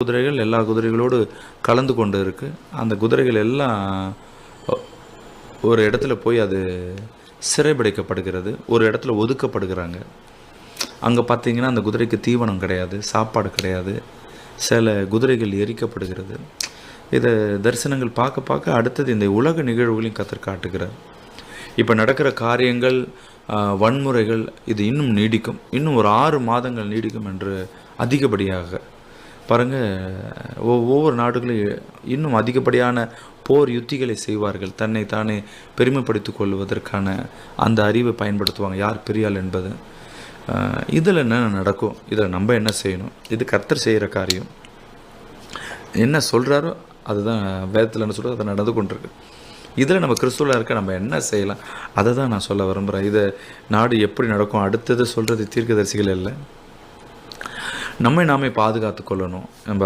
குதிரைகள் எல்லா குதிரைகளோடு கலந்து கொண்டு இருக்குது. அந்த குதிரைகள் எல்லாம் ஒரு இடத்துல போய் அது சிறைபிடிக்கப்படுகிறது, ஒரு இடத்துல ஒதுக்கப்படுகிறாங்க. அங்கே பார்த்தீங்கன்னா அந்த குதிரைக்கு தீவனம் கிடையாது, சாப்பாடு கிடையாது. சில குதிரைகள் எரிக்கப்படுகிறது. இதை தரிசனங்கள் பார்க்க பார்க்க அடுத்தது இந்த உலக நிகழ்வுகளையும் கர்த்தர் காட்டுகிறார். இப்போ நடக்கிற காரியங்கள், வன்முறைகள் இது இன்னும் நீடிக்கும், இன்னும் ஒரு 6 மாதங்கள் நீடிக்கும் என்று அதிகப்படியாக பாருங்கள். ஒவ்வொரு நாடுகளும் இன்னும் அதிகப்படியான போர் யுத்திகளை செய்வார்கள். தன்னை தானே பெருமைப்படுத்தி கொள்வதற்கான அந்த அறிவை பயன்படுத்துவாங்க, யார் பெரியாள் என்பது. இதில் என்ன நடக்கும், இதில் நம்ம என்ன செய்யணும்? இது கர்த்தர் செய்கிற காரியம். என்ன சொல்கிறாரோ அதுதான் வேதத்தில் என்ன சொல்கிறோ அதை நடந்து கொண்டிருக்கு. இதில் நம்ம கிறிஸ்துவில் இருக்க நம்ம என்ன செய்யலாம், அதை தான் நான் சொல்ல விரும்புகிறேன். இதை நாடு எப்படி நடக்கும் அடுத்தது சொல்கிறது தீர்க்கதரிசிகள் இல்லை. நம்மை நாமே பாதுகாத்து கொள்ளணும். நம்ம